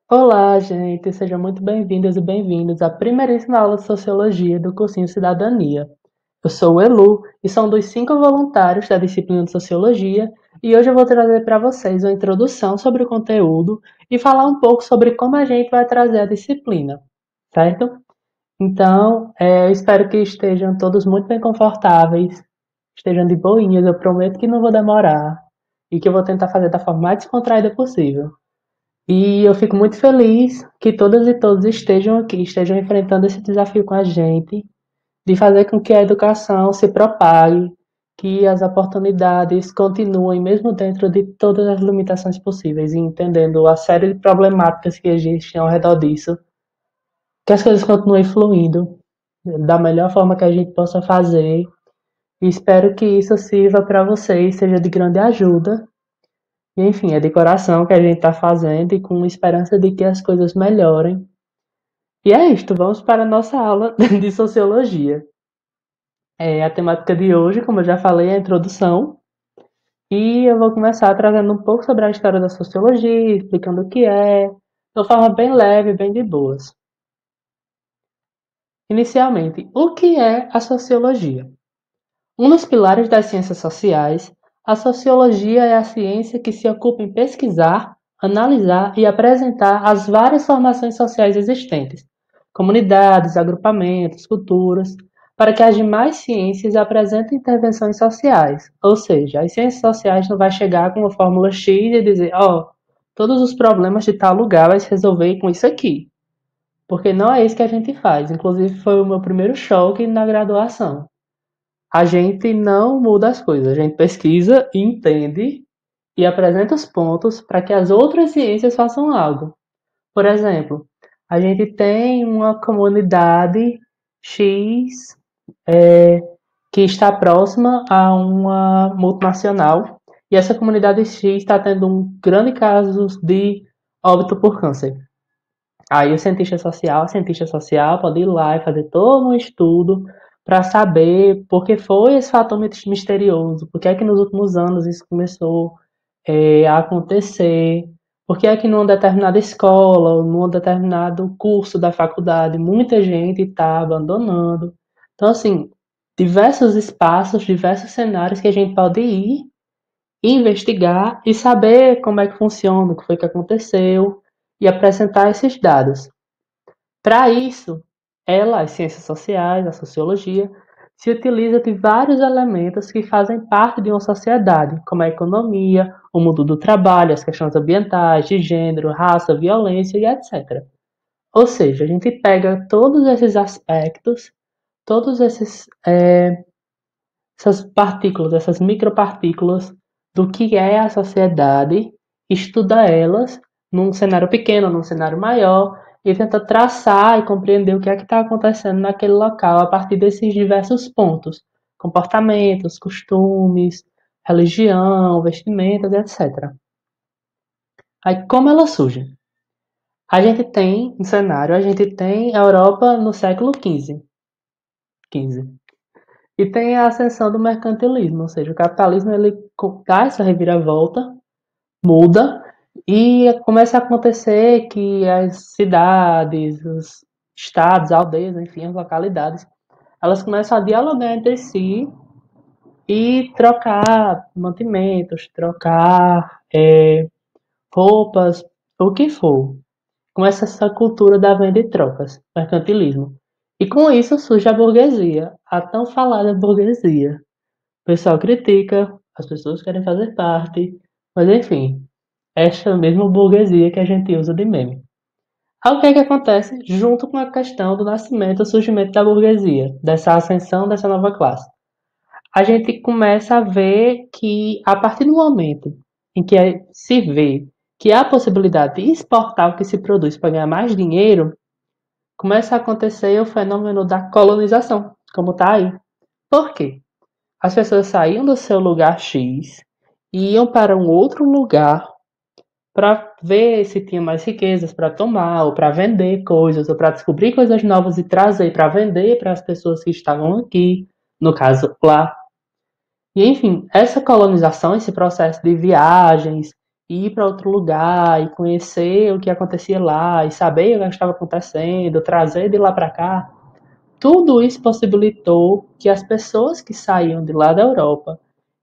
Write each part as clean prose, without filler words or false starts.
Olá, gente, sejam muito bem-vindas e bem-vindos à primeiríssima aula de Sociologia do cursinho Cidadania. Eu sou o Elu e sou um dos 5 voluntários da disciplina de Sociologia e hoje eu vou trazer para vocês uma introdução sobre o conteúdo e falar um pouco sobre como a gente vai trazer a disciplina, certo? Então, eu espero que estejam todos muito bem confortáveis, estejam de boinhas, eu prometo que não vou demorar e que eu vou tentar fazer da forma mais descontraída possível. E eu fico muito feliz que todas e todos estejam aqui, estejam enfrentando esse desafio com a gente, de fazer com que a educação se propague, que as oportunidades continuem, mesmo dentro de todas as limitações possíveis, e entendendo a série de problemáticas que existem ao redor disso, que as coisas continuem fluindo da melhor forma que a gente possa fazer. E espero que isso sirva para vocês, seja de grande ajuda. E, enfim, é de coração que a gente está fazendo e com esperança de que as coisas melhorem. E é isto, vamos para a nossa aula de sociologia. A temática de hoje, como eu já falei, é a introdução. E eu vou começar trazendo um pouco sobre a história da sociologia, explicando o que é, de uma forma bem leve, bem de boas. Inicialmente, o que é a sociologia? Um dos pilares das ciências sociais, a sociologia é a ciência que se ocupa em pesquisar, analisar e apresentar as várias formações sociais existentes, comunidades, agrupamentos, culturas, para que as demais ciências apresentem intervenções sociais. Ou seja, as ciências sociais não vai chegar com uma fórmula X e dizer, todos os problemas de tal lugar vai se resolver com isso aqui. Porque não é isso que a gente faz. Inclusive, foi o meu primeiro choque na graduação. A gente não muda as coisas, a gente pesquisa, entende e apresenta os pontos para que as outras ciências façam algo. Por exemplo, a gente tem uma comunidade X que está próxima a uma multinacional e essa comunidade X está tendo um grande caso de óbito por câncer. Aí o cientista social pode ir lá e fazer todo um estudo para saber por que foi esse fator misterioso, por que é que nos últimos anos isso começou a acontecer, por que é que numa determinada escola, ou num determinado curso da faculdade, muita gente está abandonando. Então, assim, diversos espaços, diversos cenários que a gente pode ir, investigar e saber como é que funciona, o que foi que aconteceu, e apresentar esses dados. Para isso, as ciências sociais, a sociologia, se utiliza de vários elementos que fazem parte de uma sociedade, como a economia, o mundo do trabalho, as questões ambientais, de gênero, raça, violência e etc. Ou seja, a gente pega todos esses aspectos, todos essas partículas, essas micropartículas do que é a sociedade, estuda elas num cenário pequeno, num cenário maior, e tenta traçar e compreender o que é que está acontecendo naquele local a partir desses diversos pontos, comportamentos, costumes, religião, vestimentas, etc. Aí, como ela surge? A gente tem um cenário, a gente tem a Europa no século XV. E tem a ascensão do mercantilismo, ou seja, o capitalismo ele dá essa reviravolta, muda e começa a acontecer que as cidades, os estados, aldeias, enfim, as localidades, elas começam a dialogar entre si e trocar mantimentos, trocar roupas, o que for. Começa essa cultura da venda e trocas, mercantilismo. E com isso surge a burguesia, a tão falada burguesia. O pessoal critica, as pessoas querem fazer parte, mas enfim, esta mesma burguesia que a gente usa de meme. Aí o que é que acontece junto com a questão do nascimento e surgimento da burguesia, dessa ascensão dessa nova classe? A gente começa a ver que, a partir do momento em que se vê que há a possibilidade de exportar o que se produz para ganhar mais dinheiro, começa a acontecer o fenômeno da colonização, como está aí. Por quê? As pessoas saíam do seu lugar X e iam para um outro lugar para ver se tinha mais riquezas para tomar, ou para vender coisas, ou para descobrir coisas novas e trazer para vender para as pessoas que estavam aqui, no caso lá. E enfim, essa colonização, esse processo de viagens ir para outro lugar e conhecer o que acontecia lá e saber o que estava acontecendo, trazer de lá para cá, tudo isso possibilitou que as pessoas que saíam de lá da Europa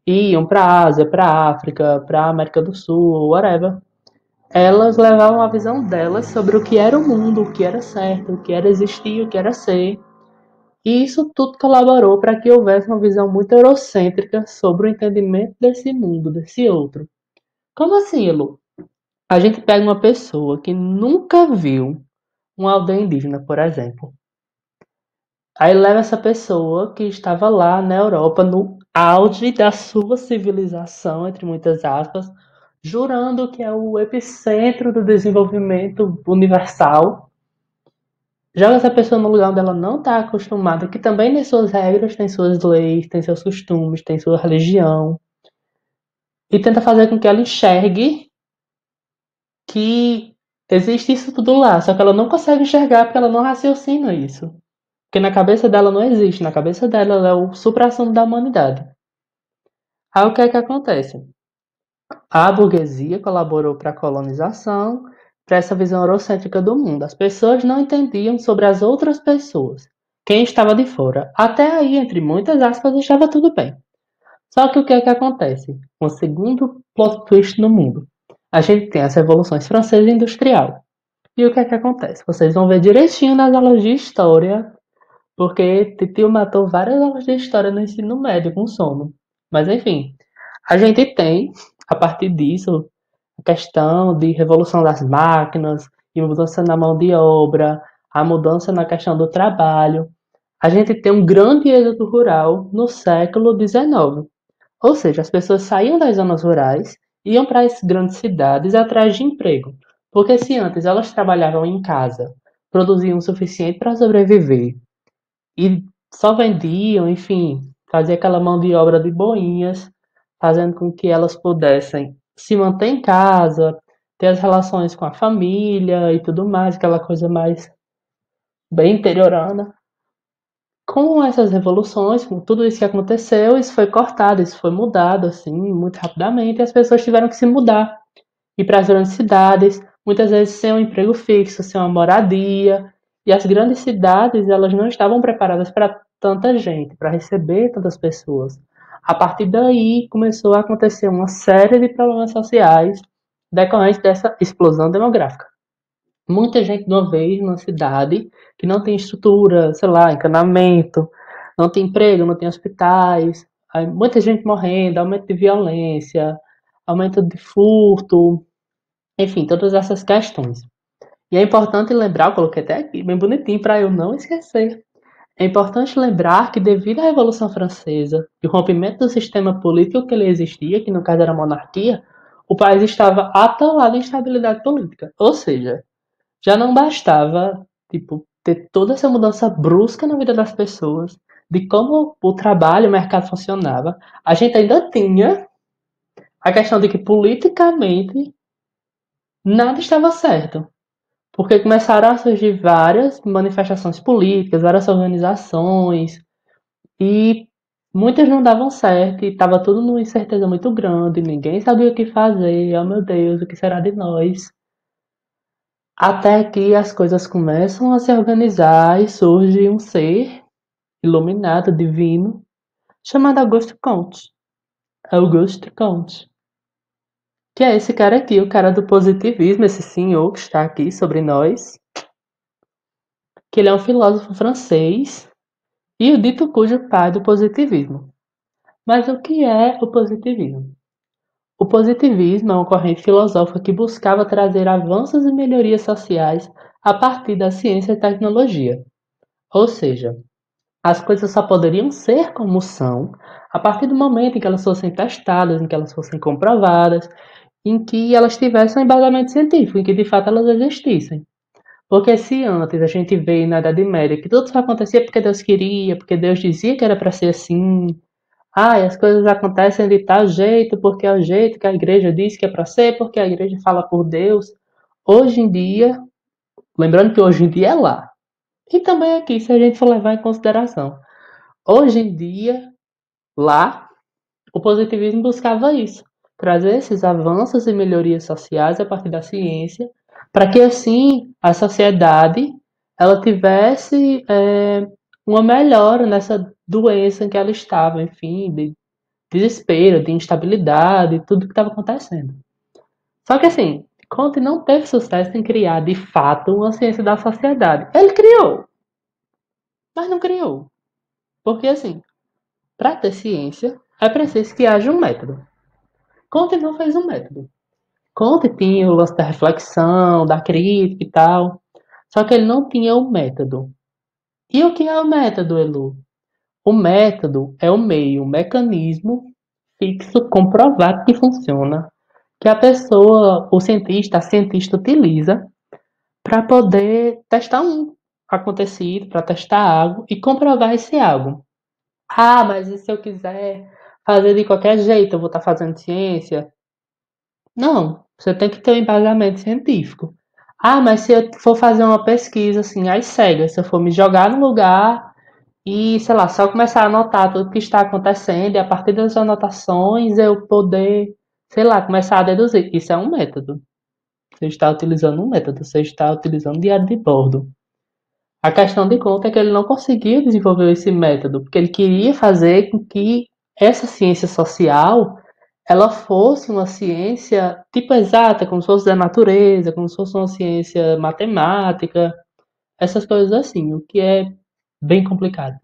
iam para a Ásia, para a África, para a América do Sul, whatever, elas levavam a visão delas sobre o que era o mundo, o que era certo, o que era existir, o que era ser. E isso tudo colaborou para que houvesse uma visão muito eurocêntrica sobre o entendimento desse mundo, desse outro. Como assim, Elu? A gente pega uma pessoa que nunca viu uma aldeia indígena, por exemplo. Aí leva essa pessoa que estava lá na Europa, no auge da sua civilização, entre muitas aspas, jurando que é o epicentro do desenvolvimento universal. Joga essa pessoa no lugar onde ela não está acostumada, que também tem suas regras, tem suas leis, tem seus costumes, tem sua religião, e tenta fazer com que ela enxergue que existe isso tudo lá, só que ela não consegue enxergar porque ela não raciocina isso. Porque na cabeça dela não existe, na cabeça dela ela é o suprassumo da humanidade. Aí o que é que acontece? A burguesia colaborou para a colonização, para essa visão eurocêntrica do mundo. As pessoas não entendiam sobre as outras pessoas, quem estava de fora. Até aí, entre muitas aspas, estava tudo bem. Só que o que é que acontece? Um segundo plot twist no mundo. A gente tem as revoluções francesa e industrial. E o que é que acontece? Vocês vão ver direitinho nas aulas de história, porque Titio matou várias aulas de história no ensino médio com sono. Mas enfim, a gente tem, a partir disso, a questão de revolução das máquinas, e mudança na mão de obra, a mudança na questão do trabalho. A gente tem um grande êxodo rural no século XIX. Ou seja, as pessoas saíam das zonas rurais, iam para as grandes cidades atrás de emprego. Porque se antes elas trabalhavam em casa, produziam o suficiente para sobreviver e só vendiam, enfim, fazia aquela mão de obra de boinhas, fazendo com que elas pudessem se manter em casa, ter as relações com a família e tudo mais, aquela coisa mais bem interiorana. Com essas revoluções, com tudo isso que aconteceu, isso foi cortado, isso foi mudado assim, muito rapidamente, e as pessoas tiveram que se mudar, ir para as grandes cidades, muitas vezes sem um emprego fixo, sem uma moradia, e as grandes cidades, elas não estavam preparadas para tanta gente, para receber tantas pessoas. A partir daí, começou a acontecer uma série de problemas sociais decorrentes dessa explosão demográfica. Muita gente de uma vez numa cidade que não tem estrutura, sei lá, encanamento, não tem emprego, não tem hospitais, aí muita gente morrendo, aumento de violência, aumento de furto, enfim, todas essas questões. E é importante lembrar, eu coloquei até aqui bem bonitinho para eu não esquecer. É importante lembrar que devido à Revolução Francesa e o rompimento do sistema político que ele existia, que no caso era a monarquia, o país estava atolado em instabilidade política. Ou seja, já não bastava, tipo, ter toda essa mudança brusca na vida das pessoas, de como o trabalho, o mercado funcionava. A gente ainda tinha a questão de que politicamente nada estava certo. Porque começaram a surgir várias manifestações políticas, várias organizações, e muitas não davam certo, e estava tudo numa incerteza muito grande, ninguém sabia o que fazer, oh meu Deus, o que será de nós? Até que as coisas começam a se organizar e surge um ser iluminado, divino, chamado Auguste Comte. Auguste Comte. Que é esse cara aqui, o cara do positivismo, esse senhor que está aqui sobre nós. Que ele é um filósofo francês e o dito cujo pai do positivismo. Mas o que é o positivismo? O positivismo é uma corrente filosófica que buscava trazer avanços e melhorias sociais a partir da ciência e tecnologia. Ou seja, as coisas só poderiam ser como são a partir do momento em que elas fossem testadas, em que elas fossem comprovadas, em que elas tivessem um embasamento científico, em que de fato elas existissem. Porque se antes a gente vê na Idade Média que tudo só acontecia porque Deus queria, porque Deus dizia que era para ser assim, as coisas acontecem de tal jeito porque é o jeito que a igreja diz que é para ser, porque a igreja fala por Deus. Hoje em dia, lembrando que hoje em dia é lá, e também aqui, se a gente for levar em consideração, hoje em dia, lá, o positivismo buscava isso. trazer esses avanços e melhorias sociais a partir da ciência, para que assim a sociedade ela tivesse uma melhora nessa doença em que ela estava, enfim, de desespero, de instabilidade, tudo que estava acontecendo. Só que assim, Comte não teve sucesso em criar de fato uma ciência da sociedade. Ele criou, mas não criou. Porque assim, para ter ciência, é preciso que haja um método. Comte não fez um método. Comte tinha o lance da reflexão, da crítica e tal, só que ele não tinha o método. E o que é o método, Elu? O método é o meio, o mecanismo fixo, comprovado que funciona, que a pessoa, o cientista, a cientista utiliza para poder testar um acontecido, para testar algo e comprovar esse algo. Ah, mas e se eu quiser fazer de qualquer jeito, eu vou estar fazendo ciência? Não, você tem que ter um embasamento científico. Ah, mas se eu for fazer uma pesquisa assim, às cegas, se eu for me jogar no lugar e, sei lá, só começar a anotar tudo que está acontecendo e a partir das anotações eu poder, sei lá, começar a deduzir. Isso é um método. Você está utilizando um método, você está utilizando um diário de bordo. A questão de conta é que ele não conseguiu desenvolver esse método, porque ele queria fazer com que essa ciência social ela fosse uma ciência tipo exata, como se fosse da natureza, como se fosse uma ciência matemática, essas coisas assim, o que é bem complicado.